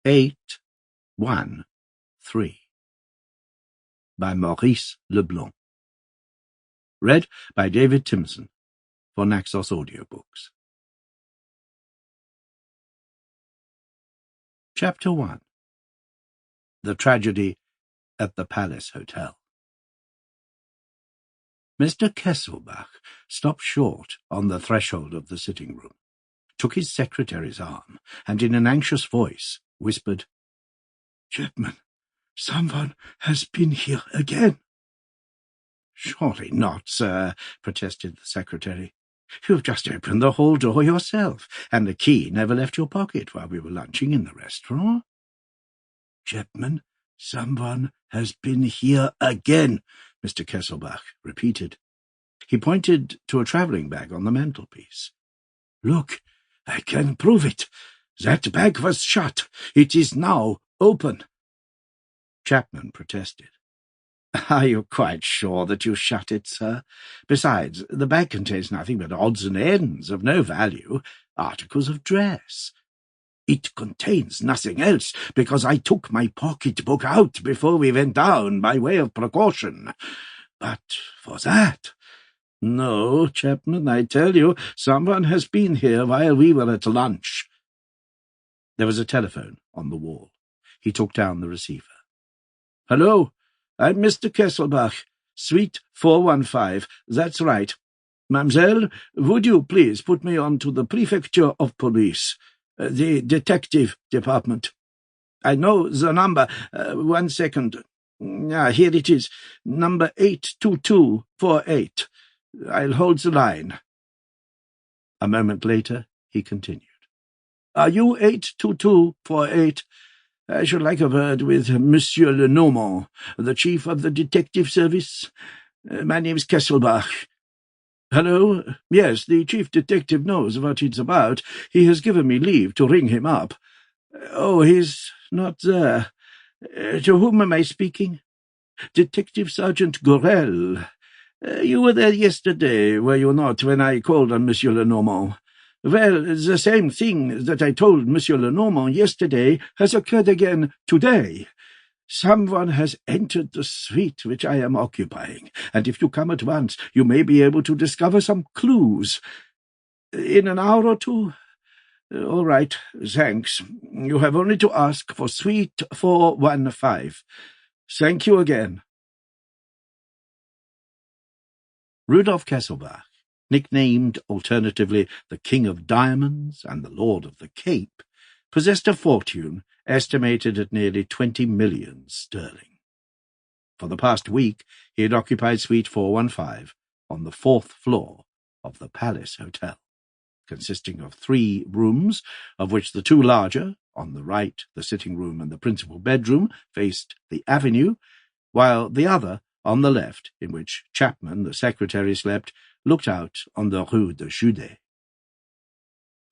813 by Maurice Leblanc. Read by David Timson for Naxos Audiobooks. Chapter 1. The Tragedy at the Palace Hotel. Mr. Kesselbach stopped short on the threshold of the sitting-room, took his secretary's arm, and in an anxious voice whispered, "Chapman, someone has been here again." "Surely not, sir," protested the secretary. "You've just opened the hall door yourself, and the key never left your pocket while we were lunching in the restaurant." "Chapman, someone has been here again," Mr. Kesselbach repeated. He pointed to a travelling bag on the mantelpiece. "Look, I can prove it. That bag was shut. It is now open." Chapman protested. "Are you quite sure that you shut it, sir? Besides, the bag contains nothing but odds and ends of no value, articles of dress." "It contains nothing else, because I took my pocket-book out before we went down by way of precaution. But for that... No, Chapman, I tell you, someone has been here while we were at lunch." There was a telephone on the wall. He took down the receiver. "Hello, I'm Mr. Kesselbach, Suite 415. That's right. Mademoiselle, would you please put me on to the Prefecture of Police, the Detective Department? I know the number. 1 second. Here it is. Number 82248. I'll hold the line." A moment later, he continued. "Are you 82248? I should like a word with Monsieur Lenormand, the chief of the detective service. My name's Kesselbach." "Hello? Yes, the chief detective knows what it's about. He has given me leave to ring him up." "Oh, he's not there. To whom am I speaking?" "Detective Sergeant Gorel. You were there yesterday, were you not, when I called on Monsieur Lenormand? Well, the same thing that I told Monsieur Lenormand yesterday has occurred again today. Someone has entered the suite which I am occupying, and if you come at once, you may be able to discover some clues. In an hour or two? All right, thanks. You have only to ask for Suite 415. Thank you again." Rudolf Kesselbach, nicknamed alternatively the King of Diamonds and the Lord of the Cape, possessed a fortune estimated at nearly 20 million sterling. For the past week, he had occupied Suite 415 on the 4th floor of the Palace Hotel, consisting of 3 rooms, of which the 2 larger, on the right the sitting-room and the principal bedroom, faced the avenue, while the other, on the left, in which Chapman, the secretary, slept, looked out on the Rue de Judet.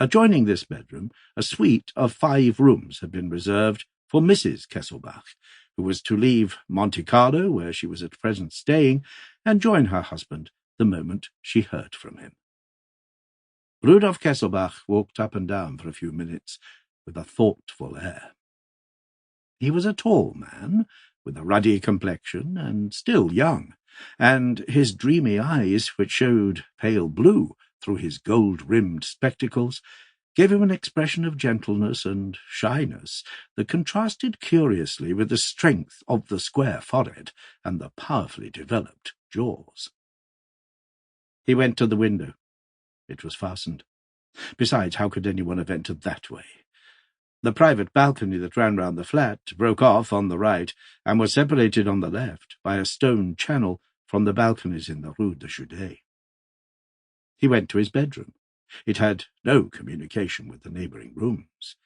Adjoining this bedroom, a suite of 5 rooms had been reserved for Mrs. Kesselbach, who was to leave Monte Carlo, where she was at present staying, and join her husband the moment she heard from him. Rudolf Kesselbach walked up and down for a few minutes with a thoughtful air. He was a tall man, with a ruddy complexion, and still young, and his dreamy eyes, which showed pale blue through his gold-rimmed spectacles, gave him an expression of gentleness and shyness that contrasted curiously with the strength of the square forehead and the powerfully developed jaws. He went to the window. It was fastened. Besides, how could anyone have entered that way? The private balcony that ran round the flat broke off on the right and was separated on the left by a stone channel from the balconies in the Rue de Judet. He went to his bedroom. It had no communication with the neighbouring rooms.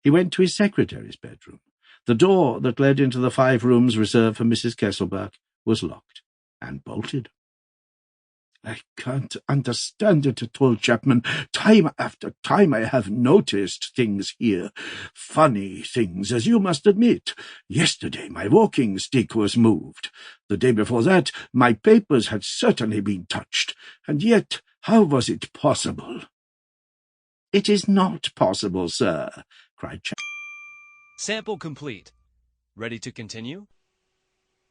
He went to his secretary's bedroom. The door that led into the 5 rooms reserved for Mrs. Kesselbach was locked and bolted. "I can't understand it at all, Chapman. Time after time I have noticed things here. Funny things, as you must admit. Yesterday my walking stick was moved. The day before that my papers had certainly been touched. And yet, how was it possible?" "It is not possible, sir," cried Chapman. Sample complete. Ready to continue?